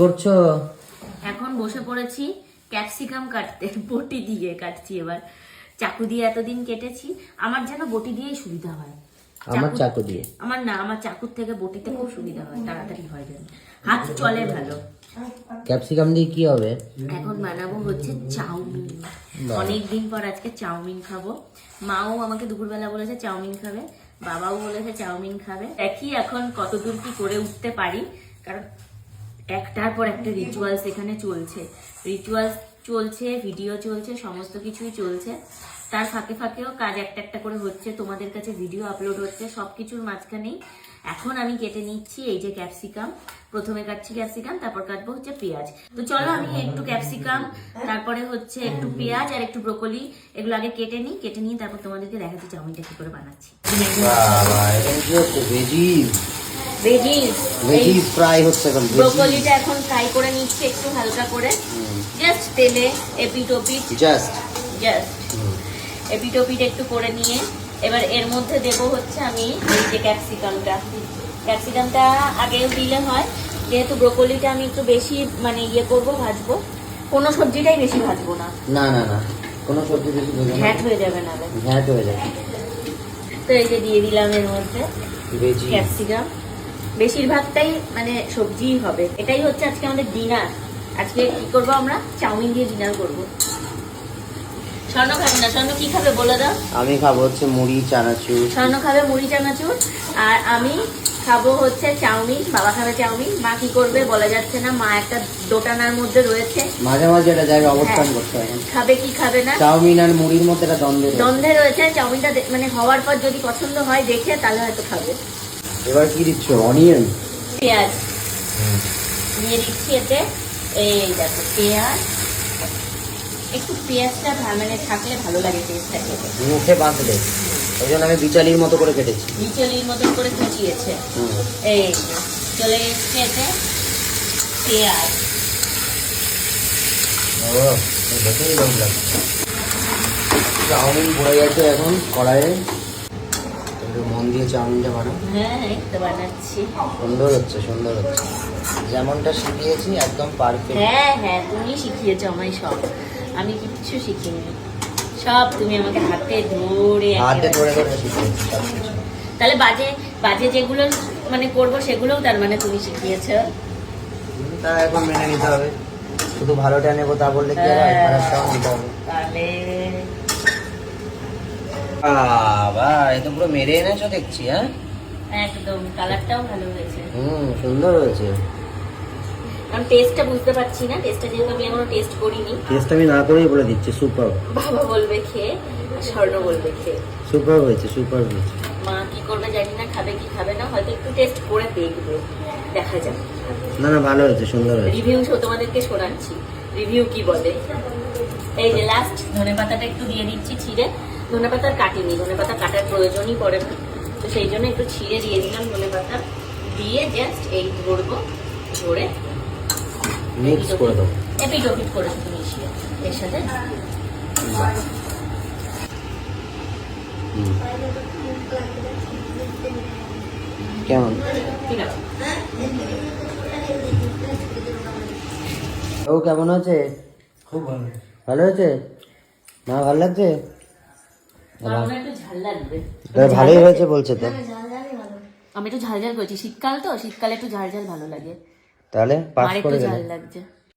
করছো? এখন বসে পড়েছি ক্যাপসিকাম কাটতে। বটি দিয়ে কাটছি এবার, চাকু দিয়ে এতদিন কেটেছি। আমার যেন বটি দিয়েই সুবিধা হয়। আমার চাকু দিয়ে? আমার চাকুর থেকে বটিতে খুব সুবিধা হয়, তাড়াতাড়ি হয় যেন, হাত চলে ভালো। ক্যাপসিকাম দিয়ে কি হবে? এখন বানাবো হচ্ছে চাউমিন। অনেকদিন পর আজকে চাউমিন খাবো। মাও আমাকে দুপুরবেলা বলেছে চাউমিন খাবে, বাবাও বলেছে চাউমিন খাবে। দেখি এখন কতদূর কি করে উঠতে পারি, কারণ একটার পর একটা রিচুয়ালস এখানে চলছে। রিচুয়ালস চলছে, ভিডিও চলছে, সমস্ত কিছুই চলছে। তার ফাঁকে ফাঁকেও কাজ একটা একটা করে হচ্ছে, তোমাদের কাছে ভিডিও আপলোড হচ্ছে, সবকিছুর মাঝখানেই এখন আমি কেটে নিচ্ছি এই যে ক্যাপসিকাম। প্রথমে কাটছি ক্যাপসিকাম, তারপর কাটবো হচ্ছে পেঁয়াজ। তো চলো আমি একটু ক্যাপসিকাম, তারপরে হচ্ছে একটু পেঁয়াজ আর একটু ব্রোকলি, এগুলো আগে কেটে নিই। কেটে নিয়ে তারপর তোমাদেরকে দেখাচ্ছি চাউমিনটা কি করে বানাচ্ছি। ভেজিস ফ্রাই হচ্ছে, ব্রোকলিটা এখন ফ্রাই করে নিচ্ছি একটু হালকা করে, জাস্ট তেলে এপিটোপিট, জাস্ট এপিটোপিট একটু করে নিয়ে এবার এর মধ্যে দেবো হচ্ছে আমি এই যে ক্যাপসিকামটা আগেও দিলে হয়, যেহেতু ব্রোকলিটা আমি একটু বেশি মানে ইয়ে করবো, ভাজবো। কোনো সবজিটাই বেশি ভাজবো না, না না না, কোনো সবজি বেশি ভাজবো না, ঘ্যাট হয়ে যাবে না, ঘ্যাট হয়ে যাবে। তো এই যে দিয়ে দিলাম এর মধ্যে ক্যাপসিকাম। বেশিরভাগটাই মানে সবজিই হবে। এটাই হচ্ছে আজকে আমাদের ডিনার। আজকে কি করবো আমরা? চাউমিন দিয়ে ডিনার করবো। স্বর্ণ খাবে না। স্বর্ণ কি খাবে বলে দাও? আমি খাবো হচ্ছে মুড়ি চানাচুর। স্বর্ণ খাবে মুড়ি চানাচুর, আর আমি খাবো হচ্ছে চাউমিন। বাবা খাবে চাউমিন। মা কি করবে বলা যাচ্ছে না, মা একটা দোটানার মধ্যে রয়েছে, মাঝে মাঝে একটা জায়গায় অবস্থান করতে হয়। খাবে কি খাবে না, চাউমিন আর মুড়ির মধ্যে একটা দ্বন্দ্বে রয়েছে। চাউমিনটা মানে হওয়ার পর যদি পছন্দ হয় দেখে, তাহলে হয়তো খাবে। এবার কি দিচ্ছ? অনিয়ন, পেঁয়াজ দিয়ে দিচ্ছি এতে। এই দেখো পেঁয়াজ, একটু পেঁয়াজটা মানে থাকলে ভালো লাগে টেস্টটা খেতে, মুখে বাঁধলে। ওই জন্য আমি বিচালির মতো করে কেটেছি, বিচালির মতো করে কুচিয়েছে। এই চলে এসছে এতে পেঁয়াজ। দেখেই লোভ লাগছে। চাউমিন পড়ে গেছে এখন কড়াইয়ে, একটু মন দিয়ে চাউমিনটা বানাও। হ্যাঁ এই তো বানাচ্ছি। সুন্দর হচ্ছে, সুন্দর হচ্ছে, যেমনটা শিখিয়েছি একদম পারফেক্ট। হ্যাঁ হ্যাঁ, তুমি শিখিয়েছো আমায় সব, আমি কিচ্ছু শিখিনি। সব তুমি আমাকে হাতে ধরে ধরে শিখিয়েছি সবকিছু। তাহলে বাজে বাজে যেগুলো মানে করবো সেগুলোও তার মানে তুমি শিখিয়েছো। তা এখন মেনে নিতে হবে, শুধু ভালোটা নেবো তা বললে কি হয়, খারাপটাও নিতে হবে। তাহলে বাবা, এ তো পুরো মেরে এনেছো দেখছি। হ্যাঁ একদম, কালারটাও ভালো হয়েছে। সুন্দর হয়েছে। আমি টেস্টটা বুঝতে পারছি না, টেস্টটা যেহেতু আমি এখনো টেস্ট করিনি। টেস্ট আমি না করেই বলে দিচ্ছি সুপার। বাবা বলবে খেয়ে, স্বর্ণ বলবে খেয়ে। সুপার হয়েছে, সুপার হয়েছে। মা কি করবে জানি না, খাবে কি খাবে না, হয়তো একটু টেস্ট করে দেখবে, দেখা যাক। না না, ভালো হয়েছে, সুন্দর হয়েছে। রিভিউ তোমাদেরকে শোনাচ্ছি, রিভিউ কি বলে। এই যে লাস্ট ধনেপাতাটা একটু দিয়ে দিচ্ছি ছিঁড়ে। ধনেপাতা কাটিনি, ধনেপাতা কাটার প্রয়োজনই পড়ে না, তো সেই জন্য একটু ছিঁড়ে দিয়ে দিলাম ধনেপাতা। দিয়ে জাস্ট এই ধরবো, ধরে মিক্স করে দাও, এপিটোপিট করে শুধু মিশিয়ে এর সাথে। কেমন? ঠিক আছে। ও কেমন আছে? খুব ভালো। ভালো হয়েছে না? ভালো লাগছে? একটু ঝাল লাগবে। ভালোই হয়েছে বলছে তো। আমি একটু ঝাল ঝাল করছি, শীতকাল তো, শীতকালে একটু ঝাল ঝাল ভালো লাগে। তাহলে পাস করে ঝাল লাগছে।